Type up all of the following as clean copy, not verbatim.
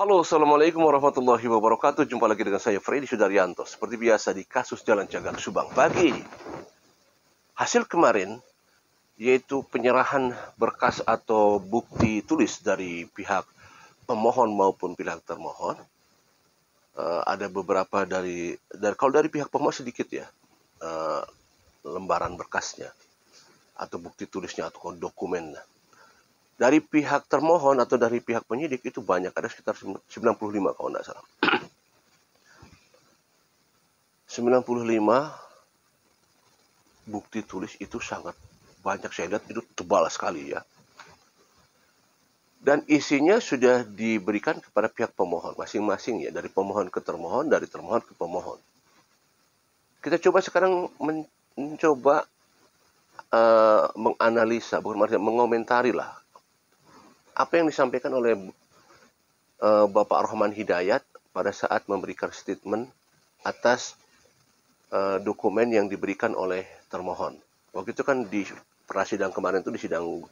Halo, Assalamualaikum warahmatullahi wabarakatuh. Jumpa lagi dengan saya, Freddy Sudaryanto. Seperti biasa di kasus Jalan Cagak, Subang Pagi. Hasil kemarin, yaitu penyerahan berkas atau bukti tulis dari pihak pemohon maupun pihak termohon. Ada beberapa kalau dari pihak pemohon sedikit ya, lembaran berkasnya, atau bukti tulisnya, atau dokumennya. Dari pihak termohon atau dari pihak penyidik itu banyak, ada sekitar 95 kalau tidak salah. 95 bukti tulis itu sangat banyak, saya lihat itu tebal sekali ya. Dan isinya sudah diberikan kepada pihak pemohon masing-masing ya, dari pemohon ke termohon, dari termohon ke pemohon. Kita coba sekarang mencoba menganalisa, bukan maksudnya mengomentari lah apa yang disampaikan oleh Bapak Rohman Hidayat pada saat memberikan statement atas dokumen yang diberikan oleh termohon. Waktu itu kan di prasidang kemarin itu, di sidang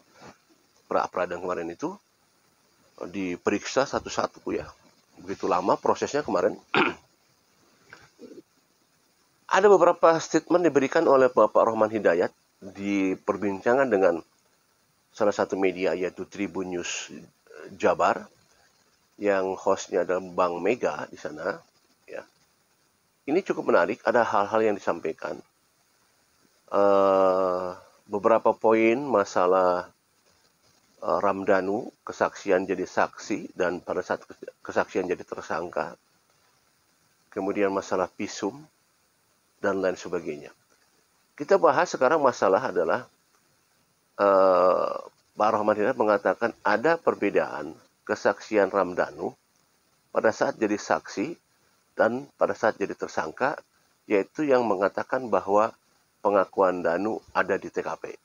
pra-peradilan kemarin itu diperiksa satu-satu ya. Begitu lama prosesnya kemarin. Ada beberapa statement diberikan oleh Bapak Rohman Hidayat di perbincangan dengan salah satu media, yaitu Tribun News Jabar, yang hostnya adalah Bang Mega di sana. Ya. Ini cukup menarik, ada hal-hal yang disampaikan. Beberapa poin masalah Ramdhanu, kesaksian jadi saksi, dan pada saat kesaksian jadi tersangka. Kemudian masalah visum, dan lain sebagainya. Kita bahas sekarang masalah adalah Pak Rohman Hidayat mengatakan ada perbedaan kesaksian Ramdhanu pada saat jadi saksi dan pada saat jadi tersangka, yaitu yang mengatakan bahwa pengakuan Danu ada di TKP.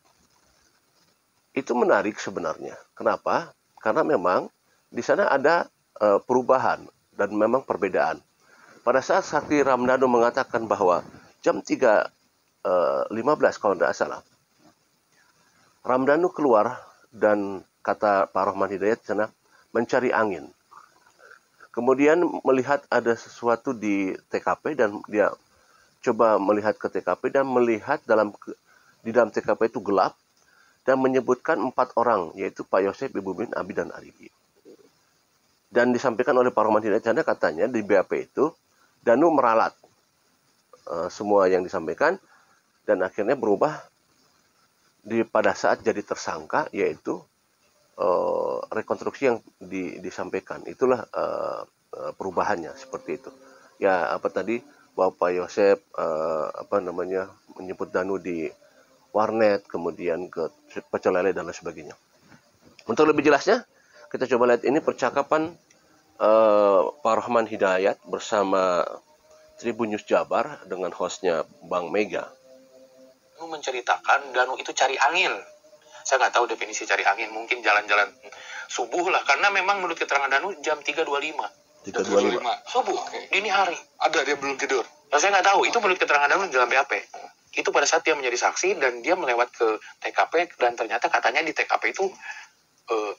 Itu menarik sebenarnya. Kenapa? Karena memang di sana ada perubahan dan memang perbedaan. Pada saat saksi Ramdhanu mengatakan bahwa jam 3.15 kalau tidak salah, Ramdhanu keluar dan kata Pak Rohman Hidayat di sana mencari angin. Kemudian melihat ada sesuatu di TKP dan dia coba melihat ke TKP dan melihat di dalam TKP itu gelap dan menyebutkan 4 orang, yaitu Pak Yosep, Ibu Min, Abi, dan Arigi. Dan disampaikan oleh Pak Rohman Hidayat katanya di BAP itu Danu meralat semua yang disampaikan dan akhirnya berubah pada saat jadi tersangka, yaitu rekonstruksi yang disampaikan. Itulah perubahannya seperti itu. Ya, apa tadi Bapak Yosep menyebut Danu di warnet, kemudian ke pecel lele dan lain sebagainya. Untuk lebih jelasnya, kita coba lihat ini percakapan Pak Rohman Hidayat bersama Tribun News Jabar dengan hostnya Bang Mega. Menceritakan Danu itu cari angin. Saya nggak tahu definisi cari angin, mungkin jalan-jalan subuh lah, karena memang menurut keterangan Danu jam 3.25 subuh, dini hari. Ada, dia belum tidur. Nah, saya nggak tahu, itu menurut keterangan Danu dalam BAP. Itu pada saat dia menjadi saksi dan dia melewat ke TKP, dan ternyata katanya di TKP itu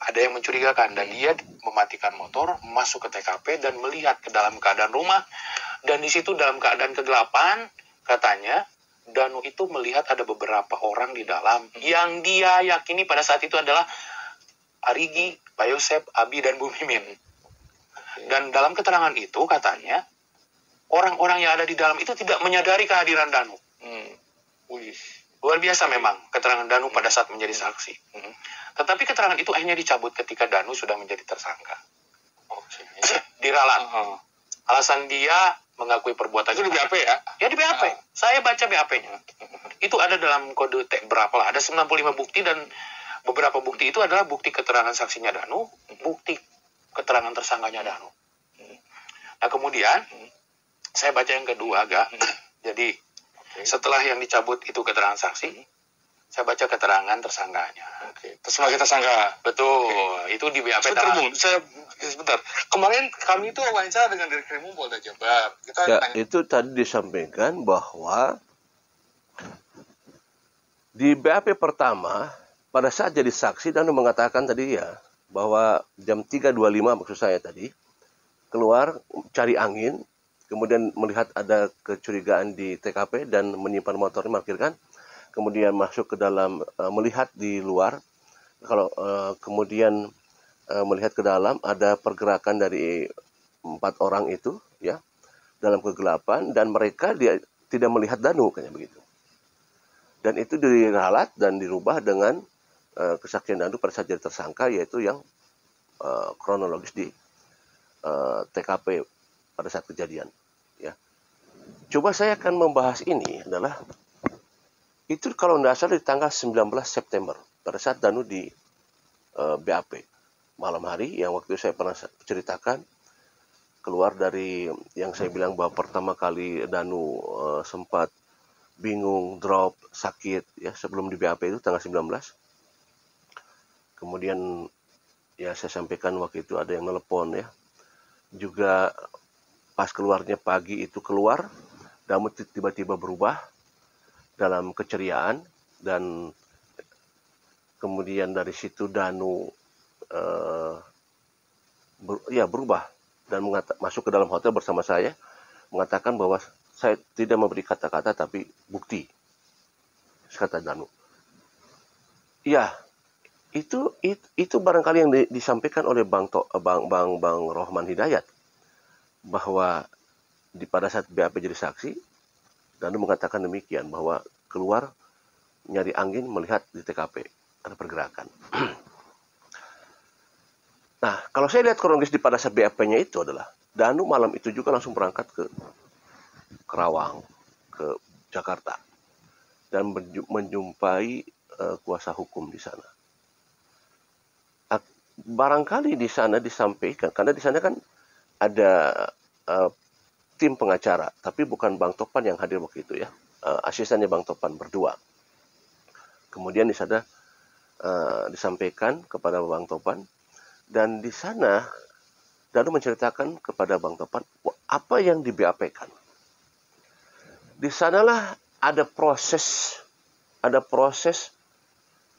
ada yang mencurigakan, dan dia mematikan motor, masuk ke TKP dan melihat ke dalam keadaan rumah, dan di situ dalam keadaan kegelapan katanya Danu itu melihat ada beberapa orang di dalam yang dia yakini pada saat itu adalah Arigi, Pak Yosep, Abi, dan Bu Mimin. Dan dalam keterangan itu katanya orang-orang yang ada di dalam itu tidak menyadari kehadiran Danu. Luar biasa memang keterangan Danu pada saat menjadi saksi. Tetapi keterangan itu akhirnya dicabut ketika Danu sudah menjadi tersangka. Diralat. Alasan dia mengakui perbuatan itu di BAP ya? Ya di BAP. Saya baca BAP-nya. Itu ada dalam kode berapa lah. Ada 95 bukti dan beberapa bukti itu adalah bukti keterangan saksinya Danu, bukti keterangan tersangkanya Danu. Nah kemudian saya baca yang kedua agak. Jadi setelah yang dicabut itu keterangan saksi, saya baca keterangan tersangkanya. Sebagai tersangka. Betul. Itu di BAP. Sebentar. Kemarin kami itu wawancara dengan Direktur Polda Jabar. Itu tadi disampaikan bahwa di BAP pertama pada saat jadi saksi Danu mengatakan tadi ya bahwa jam 3.25 maksud saya tadi keluar cari angin, kemudian melihat ada kecurigaan di TKP dan menyimpan motornya, parkirkan, kemudian masuk ke dalam, melihat di luar. Kalau kemudian melihat ke dalam, ada pergerakan dari 4 orang itu, ya, dalam kegelapan, dan mereka dia tidak melihat Danu, kayak begitu. Dan itu diralat dan dirubah dengan kesaksian Danu pada saat jadi tersangka, yaitu yang kronologis di TKP pada saat kejadian. Ya. Coba saya akan membahas ini adalah itu kalau tidak salah di tanggal 19 September pada saat Danu di BAP malam hari, yang waktu itu saya pernah ceritakan keluar dari yang saya bilang bahwa pertama kali Danu sempat bingung, drop, sakit, ya, sebelum di BAP itu tanggal 19. Kemudian ya saya sampaikan waktu itu ada yang telepon, ya. Juga pas keluarnya pagi itu keluar, Danu tiba-tiba berubah dalam keceriaan, dan kemudian dari situ Danu berubah dan masuk ke dalam hotel bersama saya, mengatakan bahwa saya tidak memberi kata-kata tapi bukti, kata Danu. Ya, itu barangkali yang disampaikan oleh Bang Rohman Hidayat, bahwa pada saat BAP jadi saksi, Danu mengatakan demikian, bahwa keluar nyari angin, melihat di TKP ada pergerakan. Nah, kalau saya lihat kronologis di pada saat BAP-nya itu adalah Danu malam itu juga langsung berangkat ke Kerawang, ke Jakarta, dan menjumpai kuasa hukum di sana. Barangkali di sana disampaikan, karena di sana kan ada tim pengacara, tapi bukan Bang Topan yang hadir waktu itu, ya, asistennya Bang Topan berdua. Kemudian di sana disampaikan kepada Bang Topan, dan di sana Danu menceritakan kepada Bang Topan apa yang di BAP-kan. Di sanalah ada proses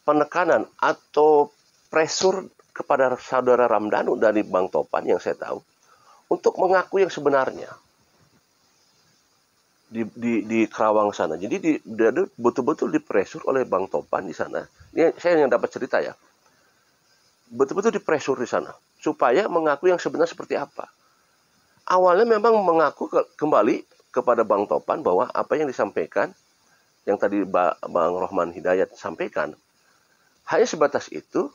penekanan atau pressure kepada saudara Ramdhanu dari Bang Topan yang saya tahu untuk mengaku yang sebenarnya di Kerawang sana. Jadi betul-betul dipresur oleh Bang Topan di sana. Ini saya yang dapat cerita, ya. Betul-betul dipresur di sana supaya mengaku yang sebenarnya seperti apa. Awalnya memang mengaku kembali kepada Bang Topan bahwa apa yang disampaikan, yang tadi Bang Rohman Hidayat sampaikan, hanya sebatas itu.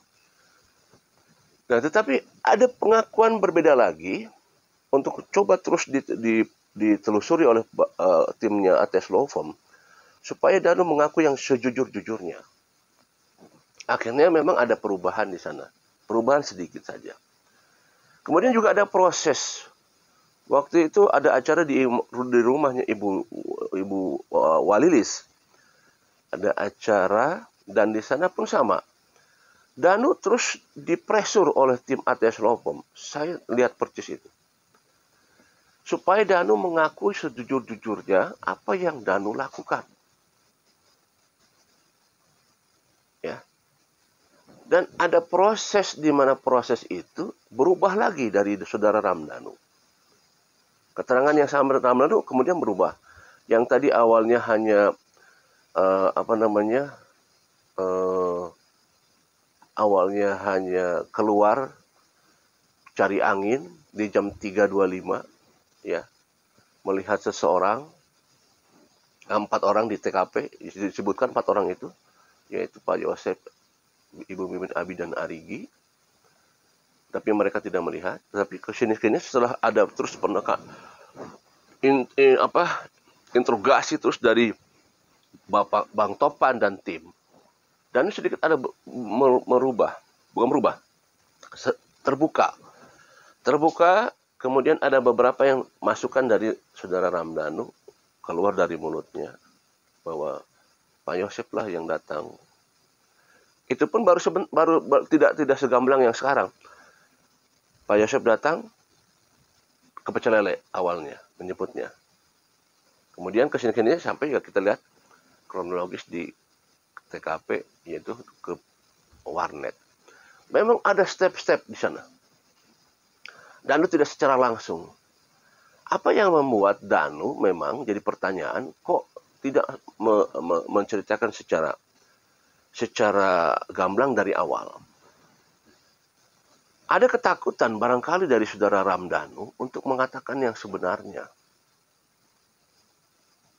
Nah, tetapi ada pengakuan berbeda lagi untuk coba terus ditelusuri oleh timnya ATS Law Firm supaya Danu mengaku yang sejujur-jujurnya. Akhirnya memang ada perubahan di sana, perubahan sedikit saja. Kemudian juga ada proses. Waktu itu ada acara di rumahnya Ibu Walilis. Ada acara, dan di sana pun sama. Danu terus dipresur oleh tim ATS Law Firm. Saya lihat persis itu. Supaya Danu mengakui sejujur-jujurnya apa yang Danu lakukan. Ya. Dan ada proses di mana proses itu berubah lagi dari saudara Ramdhanu. Keterangan yang sama Ramdhanu kemudian berubah. Yang tadi awalnya hanya awalnya hanya keluar cari angin di jam 3.25, ya, melihat seseorang, 4 orang di TKP, disebutkan 4 orang itu, yaitu Pak Yosef, Ibu Mimin Abi, dan Arigi, tapi mereka tidak melihat. Tetapi kesini-sini setelah ada terus interogasi terus dari Bapak Bang Topan dan tim, dan sedikit ada terbuka. Kemudian ada beberapa yang masukan dari saudara Ramdhanu keluar dari mulutnya bahwa Pak Yosef lah yang datang. Itu pun baru tidak segamblang yang sekarang. Pak Yosef datang ke Pecel Lele awalnya menyebutnya. Kemudian kesini-sini sampai kita lihat kronologis di TKP, yaitu ke warnet. Memang ada step-step di sana. Danu tidak secara langsung. Apa yang membuat Danu memang jadi pertanyaan, kok tidak menceritakan secara gamblang dari awal. Ada ketakutan barangkali dari saudara Ramdhanu untuk mengatakan yang sebenarnya.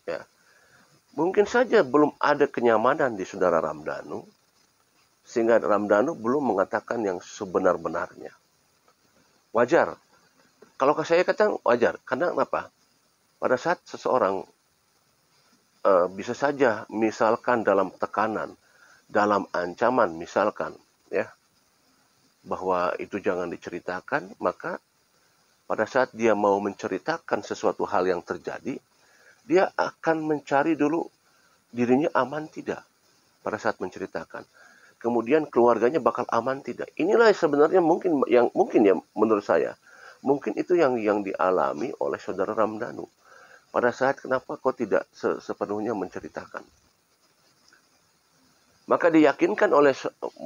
Ya. Mungkin saja belum ada kenyamanan di saudara Ramdhanu, sehingga Ramdhanu belum mengatakan yang sebenar-benarnya. Wajar. Kalau saya katakan wajar, karena apa? Pada saat seseorang bisa saja misalkan dalam tekanan, dalam ancaman misalkan, ya, bahwa itu jangan diceritakan, maka pada saat dia mau menceritakan sesuatu hal yang terjadi, dia akan mencari dulu dirinya aman tidak pada saat menceritakan. Kemudian keluarganya bakal aman tidak. Inilah sebenarnya mungkin ya menurut saya, mungkin itu yang dialami oleh saudara Ramdhanu. Pada saat kenapa kok tidak sepenuhnya menceritakan. Maka diyakinkan oleh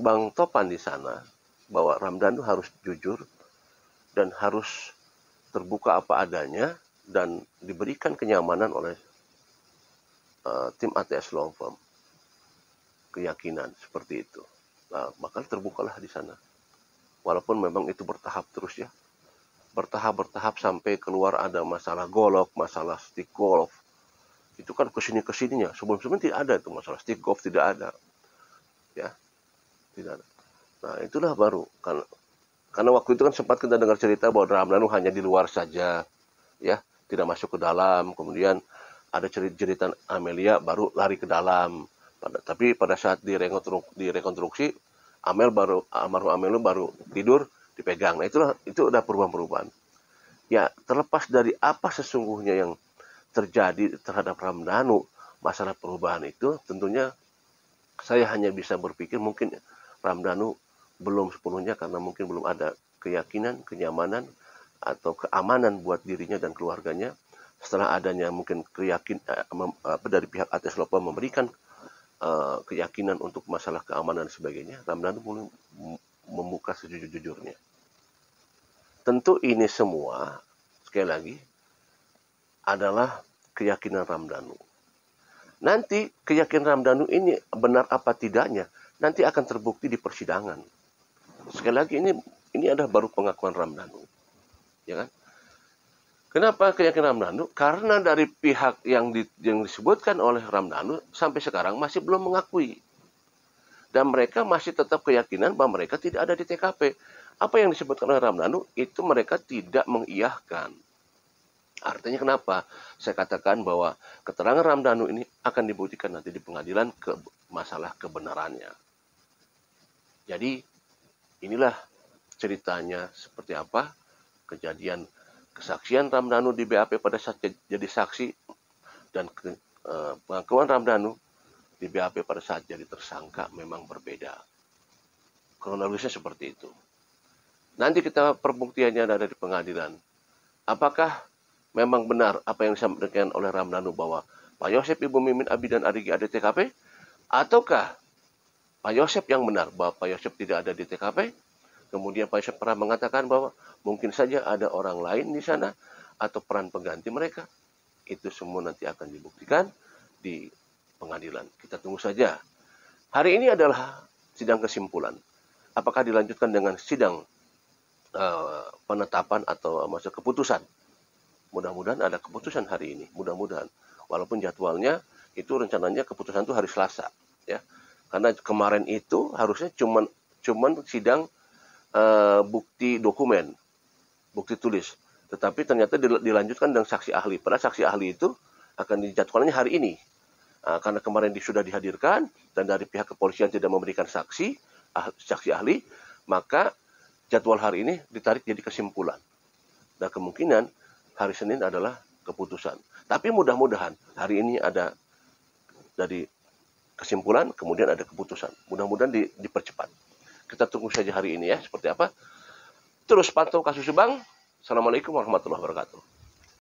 Bang Topan di sana bahwa Ramdhanu harus jujur dan harus terbuka apa adanya dan diberikan kenyamanan oleh tim ATS Law Firm. Keyakinan seperti itu. Nah, maka terbukalah di sana. Walaupun memang itu bertahap terus ya. Bertahap sampai keluar ada masalah golok, masalah stick golf. Itu kan kesininya. Sebelum-sebelumnya tidak ada itu masalah stick golf, tidak ada. Ya, tidak ada. Nah, itulah baru. Karena waktu itu kan sempat kita dengar cerita bahwa Ramdhanu hanya di luar saja. Ya, tidak masuk ke dalam. Kemudian ada cerita Amelia baru lari ke dalam. Tapi pada saat direkonstruksi, almarhum Amelia baru tidur dipegang. Nah, itu udah perubahan-perubahan. Ya, terlepas dari apa sesungguhnya yang terjadi terhadap Ramdhanu, masalah perubahan itu tentunya saya hanya bisa berpikir mungkin Ramdhanu belum sepenuhnya karena mungkin belum ada keyakinan, kenyamanan, atau keamanan buat dirinya dan keluarganya. Setelah adanya mungkin dari pihak ATS Law Firm memberikan keyakinan untuk masalah keamanan dan sebagainya, Ramdhanu mulai membuka sejujur-jujurnya. Tentu ini semua, sekali lagi, adalah keyakinan Ramdhanu. Nanti keyakinan Ramdhanu ini benar apa tidaknya, nanti akan terbukti di persidangan. Sekali lagi ini adalah baru pengakuan Ramdhanu. Ya kan? Kenapa keyakinan Ramdhanu? Karena dari pihak yang disebutkan oleh Ramdhanu sampai sekarang masih belum mengakui. Dan mereka masih tetap keyakinan bahwa mereka tidak ada di TKP. Apa yang disebutkan oleh Ramdhanu itu mereka tidak mengiyahkan. Artinya kenapa? Saya katakan bahwa keterangan Ramdhanu ini akan dibuktikan nanti di pengadilan ke masalah kebenarannya. Jadi inilah ceritanya seperti apa kejadian kesaksian Ramdhanu di BAP pada saat jadi saksi dan pengakuan Ramdhanu di BAP pada saat jadi tersangka memang berbeda. Kronologisnya seperti itu. Nanti kita perbuktiannya ada di pengadilan. Apakah memang benar apa yang disampaikan oleh Ramdhanu bahwa Pak Yosep, Ibu Mimin, Abi dan Arigi ada di TKP? Ataukah Pak Yosep yang benar bahwa Pak Yosep tidak ada di TKP? Kemudian Pak Yosep pernah mengatakan bahwa mungkin saja ada orang lain di sana atau peran pengganti mereka. Itu semua nanti akan dibuktikan di pengadilan. Kita tunggu saja. Hari ini adalah sidang kesimpulan. Apakah dilanjutkan dengan sidang penetapan atau maksud keputusan? Mudah-mudahan ada keputusan hari ini. Mudah-mudahan. Walaupun jadwalnya itu rencananya keputusan itu hari Selasa. Ya. Karena kemarin itu harusnya cuman sidang bukti dokumen, bukti tulis. Tetapi ternyata dilanjutkan dengan saksi ahli. Padahal saksi ahli itu akan dijadwalnya hari ini. Karena kemarin sudah dihadirkan dan dari pihak kepolisian tidak memberikan saksi ahli, maka jadwal hari ini ditarik jadi kesimpulan. Dan kemungkinan hari Senin adalah keputusan. Tapi mudah-mudahan hari ini ada dari kesimpulan, kemudian ada keputusan. Mudah-mudahan dipercepat. Kita tunggu saja hari ini ya, seperti apa. Terus pantau kasus Subang. Assalamualaikum warahmatullahi wabarakatuh.